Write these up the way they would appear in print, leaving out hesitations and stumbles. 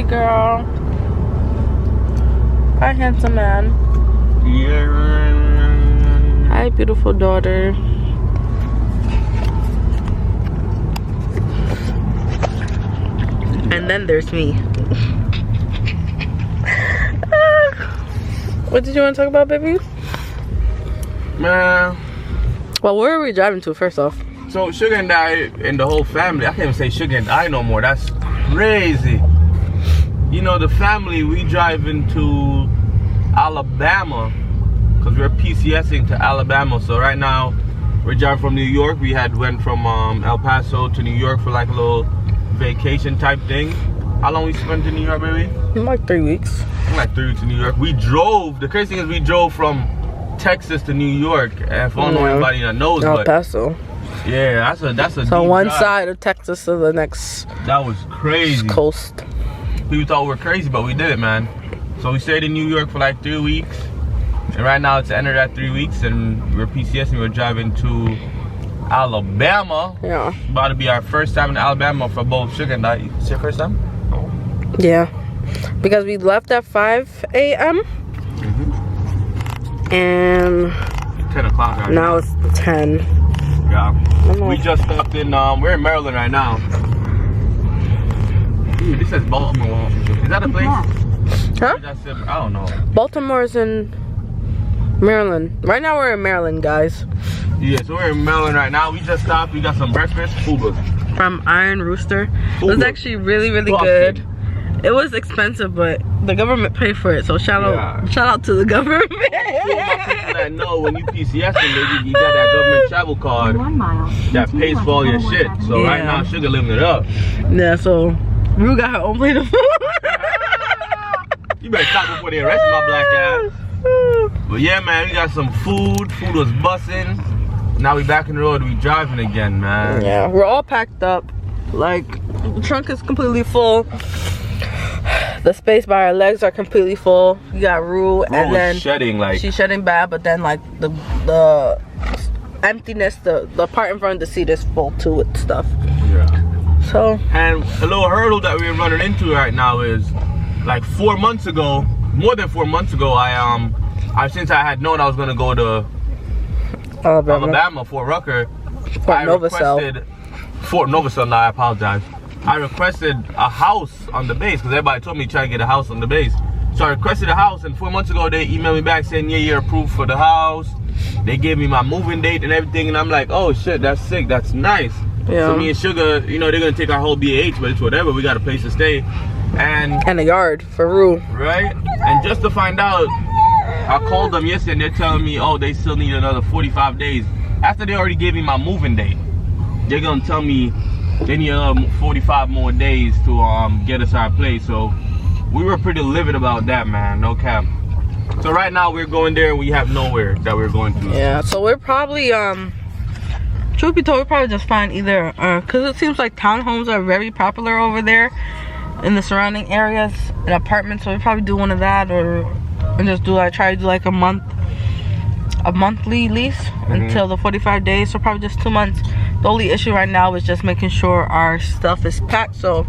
girl. Hi, handsome man. Yeah. Hi, beautiful daughter. And then there's me. What did you want to talk about, baby? Man. Well, where are we driving to, first off? So, Sugar and I and the whole family, I can't even say Sugar and I no more. That's crazy. You know, the family, we drive into Alabama because we're PCSing to Alabama. So right now, we're driving from New York. We went from El Paso to New York for like a little vacation type thing. How long we spent in New York, baby? Like 3 weeks. Like 3 weeks in New York. We drove. The crazy thing is we drove from Texas to New York. And if I don't know anybody that knows, El Paso. Yeah, that's a So deep one drive. side of Texas to the next. That was crazy. Coast. People thought we were crazy, but we did it, man. So we stayed in New York for like 3 weeks. And right now it's ended at 3 weeks and we're PCS and we're driving to Alabama. Yeah. About to be our first time in Alabama for both Sugar and I. It's your first time? Yeah. Because we left at 5 a.m. And 10 o'clock right now it's 10. Yeah. We just stopped in, we're in Maryland right now. Ooh, this says Baltimore. Is that a place? Huh? I don't know. Baltimore's in Maryland. Right now we're in Maryland, guys. Yeah, so we're in Maryland right now. We just stopped. We got some breakfast. Food was from Iron Rooster. It was actually really, really good. It was expensive, but the government paid for it. So shout out to the government. So my people that know when you PCS and you got that government travel card that pays for all your shit. So right now Sugar living it up. Yeah, so Rue got her own plate of food. You better stop before they arrest my black ass. But yeah, man, we got some food. Food was busting. Now we back in the road. We driving again, man. Yeah, we're all packed up. Like, the trunk is completely full. The space by our legs are completely full. You got Rue, and then shedding, like she's shedding bad, but then like the emptiness, the part in front of the seat is full too with stuff. Yeah. So, and a little hurdle that we're running into right now is like 4 months ago, more than 4 months ago, since I had known I was gonna go to Alabama, Fort Rucker, Fort Novosel. Fort Novosel, I apologize. I requested a house on the base because everybody told me to try to get a house on the base. So I requested a house, and 4 months ago they emailed me back saying, yeah, you're approved for the house. They gave me my moving date and everything, and I'm like, oh shit, that's sick, that's nice. Yeah. So me and Sugar, you know, they're gonna take our whole BH, but it's whatever, we got a place to stay. And a yard for Rue. Right? And just to find out, I called them yesterday and they're telling me, oh, they still need another 45 days. After they already gave me my moving date, they're gonna tell me they need another 45 more days to get us our place. So we were pretty livid about that, man, no cap. So right now we're going there and we have nowhere that we're going to. Yeah, so we're probably truth be told, we'll probably just find either because it seems like townhomes are very popular over there in the surrounding areas and apartments, so we'll probably do one of that, or just try to do like a monthly lease until the 45 days, so probably just 2 months. The only issue right now is just making sure our stuff is packed, so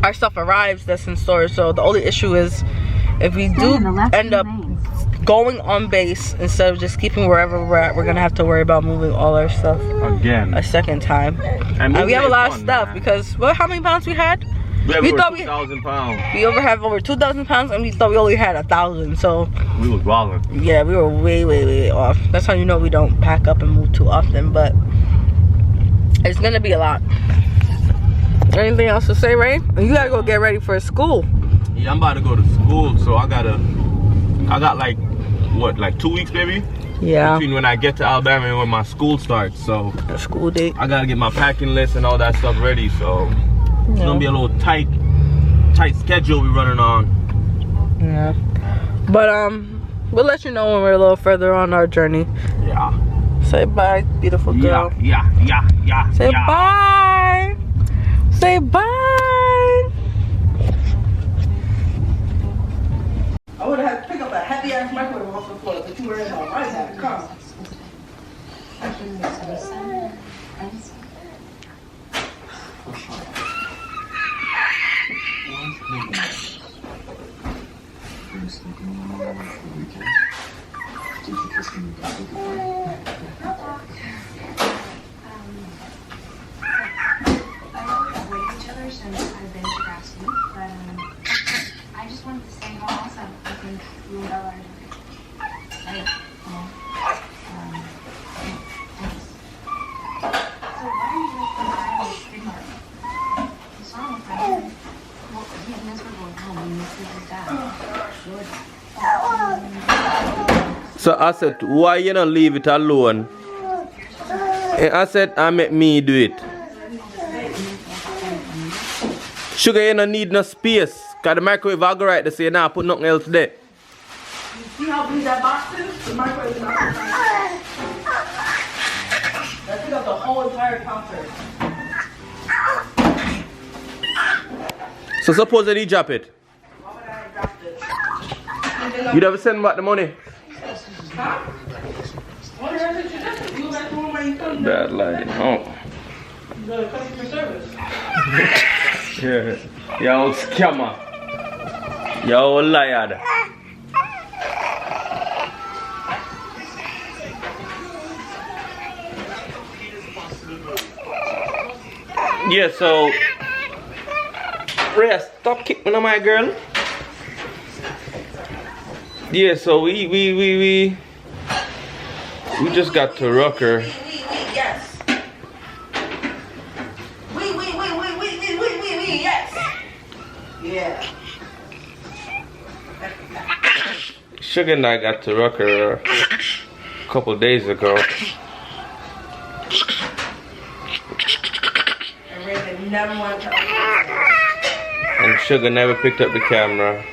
our stuff arrives that's in storage. So the only issue is if we do end up going on base instead of just keeping wherever we're at, we're gonna have to worry about moving all our stuff again a second time. And we have a lot of stuff, man. Because how many pounds we had? We thought 2,000 pounds. We have over 2,000 pounds, and we thought we only had 1,000. So we was wilding. Yeah, we were way off. That's how you know we don't pack up and move too often, but it's gonna be a lot. Anything else to say, Ray? You gotta go get ready for school. Yeah, I'm about to go to school, so I got like what, like 2 weeks, baby? Yeah. Between when I get to Alabama and when my school starts, so the school date. I gotta get my packing list and all that stuff ready, so it's gonna be a little tight schedule we running on. Yeah. But we'll let you know when we're a little further on our journey. Yeah. Say bye, beautiful girl. Yeah. Say bye. Say bye. I would have had to pick up a heavy ass microwave off the floor, but you were in my right hand. Come. I just wanted to say how awesome I think you and Bella are doing. Right? Thanks. So why are you like behind this stigma? You saw him, right? Well, he's miserable at home. He misses his dad. Good. So I said, why you not leave it alone? And I said, I make me do it. Sugar, you don't need no space. Cause the microwave I go right to say, nah, put nothing else there. See how big that box is? The microwave is not that took up the whole entire counter. So suppose that he drop it. Why would I have dropped it? You never send back the money? Huh? What did I do? You got the one where you come Bad lighting. Oh. the customer service. Yeah. Yo, scammer. Yo, liar. Yeah, so Rhea, stop kicking on my girl. Yeah, so we just got to Rucker. Yes. Yes. Yeah. Sugar and I got to Rucker a couple days ago. And never want to. And Sugar never picked up the camera.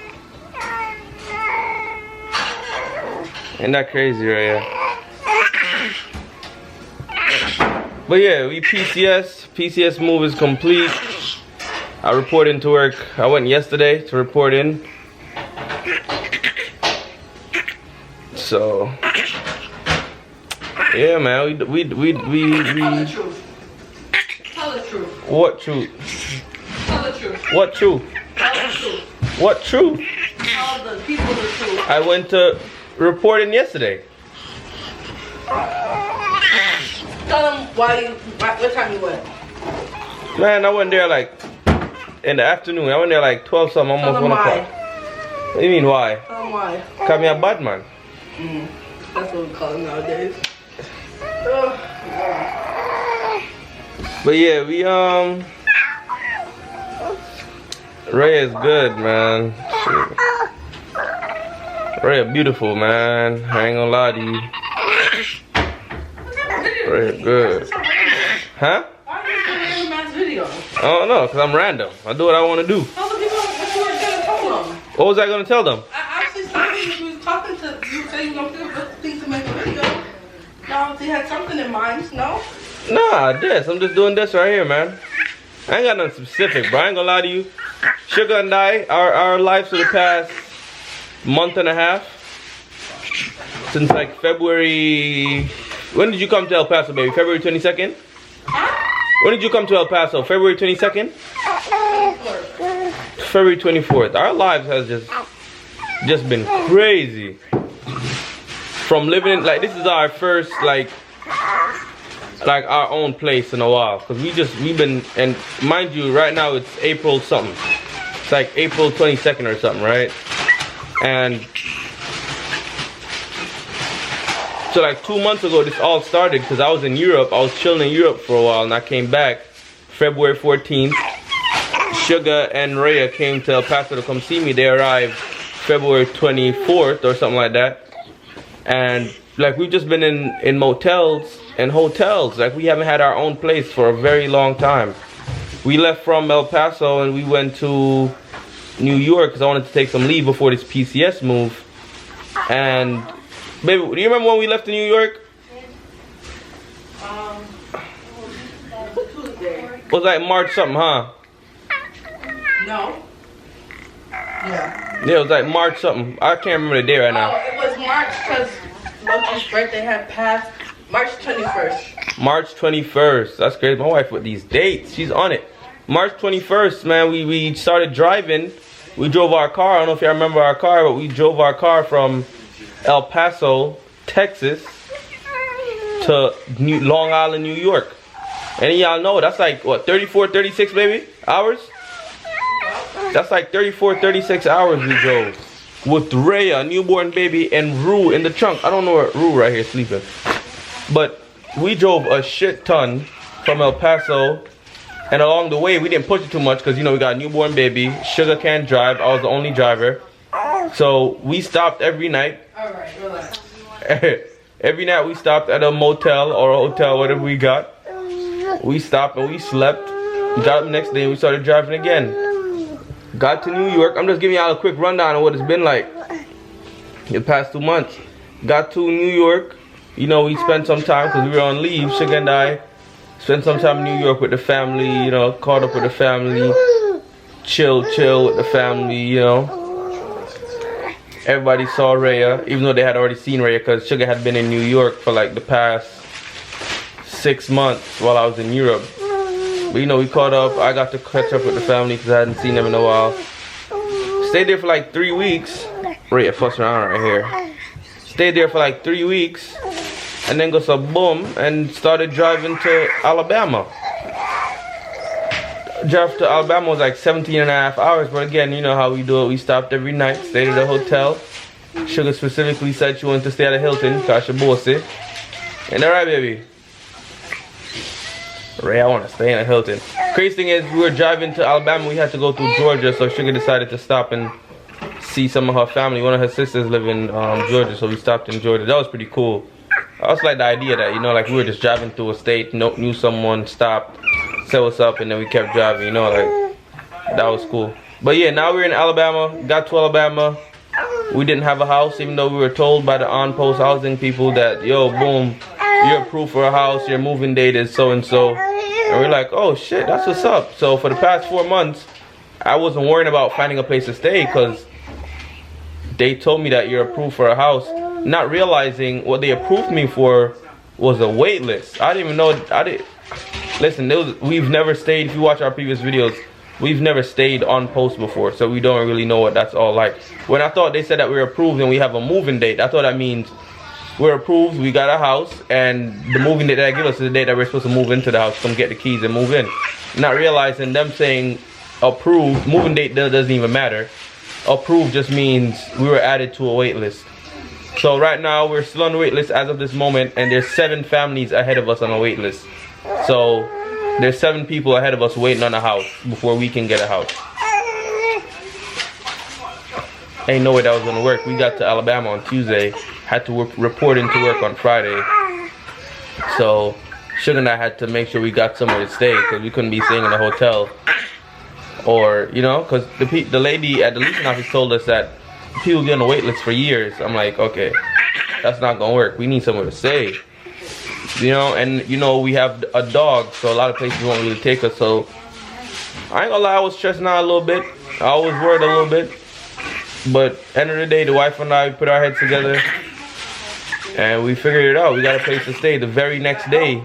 Ain't that crazy, right? But yeah, we PCS. PCS move is complete. I reported into work. I went yesterday to report in. So yeah, man, we Tell the truth. Tell the truth. What truth? Tell the truth. What truth? Tell the truth. What truth? Tell the people the truth. I went to report in yesterday. Tell them what time you went. Man, I went there like in the afternoon. I went there like 12 something, Tell almost them 1 why. o'clock. What do you mean why? Tell them why. Call me a bad man. That's what we call them nowadays. But yeah, we Ray is good, man. Shit. Ray beautiful, man. I ain't gonna lie to you. Ray good. Huh? Why are you doing a mass video? I don't know, cause I'm random. I do what I want to do. Tell the people what you were gonna tell them. What was I gonna tell them? I actually started you was talking to you said you were gonna think to make a video. Now you had something in mind, no? Nah, this. I'm just doing this right here, man. I ain't got nothing specific, bro. I ain't gonna lie to you. Sugar and I, our lives for the past month and a half, since like February. When did you come to El Paso, baby? February 22nd? When did you come to El Paso? February 22nd? February 24th. Our lives has just been crazy. From living like this is our first like our own place in a while, because we've been, and mind you, right now it's April something. It's like April 22nd or something, right? And so like 2 months ago this all started, because I was in Europe. I was chilling in Europe for a while, and I came back February 14th. Sugar and Rhea came to El Paso to come see me. They arrived February 24th or something like that. And like we've just been in motels and hotels. Like we haven't had our own place for a very long time. We left from El Paso and we went to New York because I wanted to take some leave before this PCS move. And baby, do you remember when we left in New York? It was like March something, huh? No. Yeah. Yeah, it was like March something. I can't remember the day right now. Oh, it was March because Loki's birthday had passed. March 21st. March 21st. That's crazy. My wife with these dates. She's on it. March 21st, man, we started driving. We drove our car. I don't know if y'all remember our car, but we drove our car from El Paso Texas to Long Island, New York. And y'all know that's like what, 34, 36 baby hours? That's like 34, 36 hours we drove with Rhea, a newborn baby, and Rue in the trunk. I don't know where Rue right here sleeping. But we drove a shit ton from El Paso. And along the way, we didn't push it too much because, you know, we got a newborn baby. Sugar can't drive. I was the only driver. So we stopped every night. Alright, relax. Every night we stopped at a motel or a hotel, whatever we got. We stopped and we slept. We got up the next day and we started driving again. Got to New York. I'm just giving y'all a quick rundown of what it's been like the past 2 months. Got to New York. You know, we spent some time because we were on leave. Sugar and I spent some time in New York with the family, you know, caught up with the family. Chill with the family, you know. Everybody saw Rhea, even though they had already seen Rhea because Sugar had been in New York for like the past 6 months while I was in Europe. But you know, we caught up. I got to catch up with the family because I hadn't seen them in a while. Stayed there for like 3 weeks. Rhea fussing around right here. Stayed there for like 3 weeks. And then goes a boom and started driving to Alabama. Drive to Alabama was like 17.5 hours, but again, you know how we do it. We stopped every night, stayed at a hotel. Sugar specifically said she wanted to stay at a Hilton, cause she bossy. Ain't that right, baby? Ray, I want to stay in a Hilton. Crazy thing is, we were driving to Alabama, we had to go through Georgia, so Sugar decided to stop and see some of her family. One of her sisters live in Georgia, so we stopped in Georgia. That was pretty cool. I also like the idea that, you know, like we were just driving through a state, knew someone, stopped, said what's up, and then we kept driving, you know, like, that was cool. But yeah, now we're in Alabama, got to Alabama. We didn't have a house, even though we were told by the on-post housing people that, yo, boom, you're approved for a house, your moving date is so-and-so. And we're like, oh shit, that's what's up. So for the past 4 months, I wasn't worrying about finding a place to stay because they told me that you're approved for a house, not realizing what they approved me for was a wait list. I didn't even know, listen, we've never stayed, if you watch our previous videos, we've never stayed on post before, so we don't really know what that's all like. When I thought they said that we're approved and we have a moving date, I thought that means we're approved, we got a house, and the moving date that they give us is the date that we're supposed to move into the house, come get the keys and move in. Not realizing them saying approved, moving date doesn't even matter. Approved just means we were added to a wait list. So right now we're still on the wait list as of this moment, and there's 7 families ahead of us on a wait list. So there's 7 people ahead of us waiting on a house before we can get a house. Ain't no way that was gonna work. We got to Alabama on Tuesday, had to report into work on Friday. So Sugar and I had to make sure we got somewhere to stay because we couldn't be staying in a hotel. Or, you know, because the lady at the leasing office told us that people get on the wait list for years. I'm like, okay, that's not gonna work. We need somewhere to stay. You know, and you know, we have a dog, so a lot of places won't really take us. So I ain't gonna lie, I was stressing out a little bit. I was worried a little bit. But end of the day, the wife and I put our heads together and we figured it out. We got a place to stay the very next day.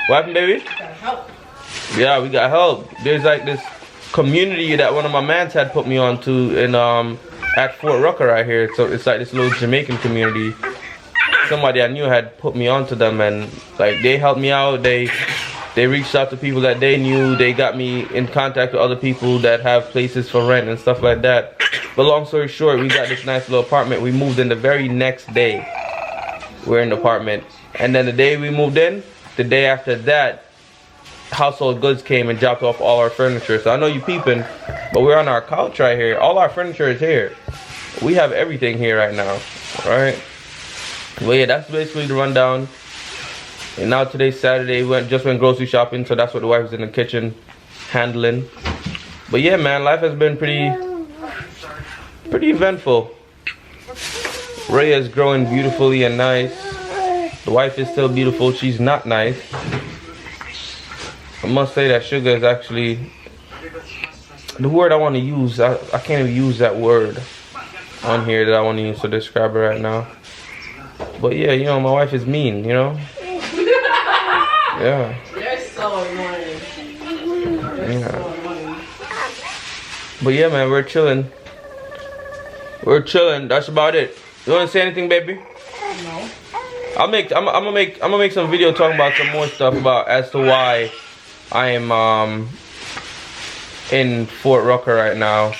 What happened, baby? Got help. Yeah, we got help. There's like this community that one of my mans had put me on to in at Fort Rucker right here. So it's like this little Jamaican community. Somebody I knew had put me onto them, and like they helped me out. They reached out to people that they knew. They got me in contact with other people that have places for rent and stuff like that. But long story short, we got this nice little apartment. We moved in the very next day. We're in the apartment, and then the day we moved in, the day after that, household goods came and dropped off all our furniture. So I know you peeping, but we're on our couch right here. All our furniture is here. We have everything here right now, right? Well, yeah, that's basically the rundown. And now today's Saturday, just went grocery shopping, so that's what the wife was in the kitchen handling. But yeah, man, life has been pretty eventful. Rhea is growing beautifully and nice. The wife is still beautiful. She's not nice. I must say that Sugar is actually the word I want to use. I can't even use that word on here that I want to use to describe her right now. But yeah, you know, my wife is mean, you know? Yeah. You're so annoying. Yeah. So annoying. But yeah, man, we're chilling. We're chilling. That's about it. You want to say anything, baby? No. I'm gonna make some video talking about some more stuff about as to why I am in Fort Rucker right now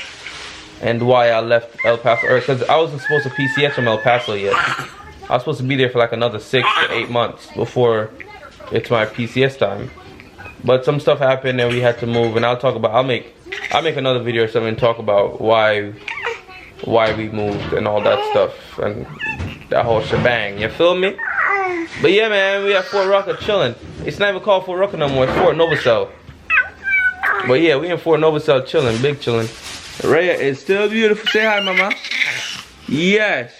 and why I left El Paso, because I wasn't supposed to PCS from El Paso yet. I was supposed to be there for like another 6 to 8 months before it's my PCS time. But some stuff happened and we had to move, and I'll make another video or something and talk about why we moved and all that stuff and that whole shebang. You feel me? But yeah, man, we at Fort Rucker chilling. It's not even called Fort Rucker no more. It's Fort Novosel. But yeah, we in Fort Novosel chilling, big chilling. Rhea is still beautiful. Say hi, mama. Yes.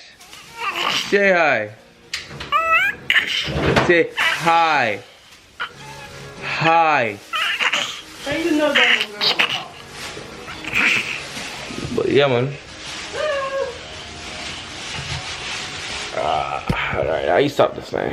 Say hi. Say hi. Hi. But yeah, man. Alright, how you stop this thing?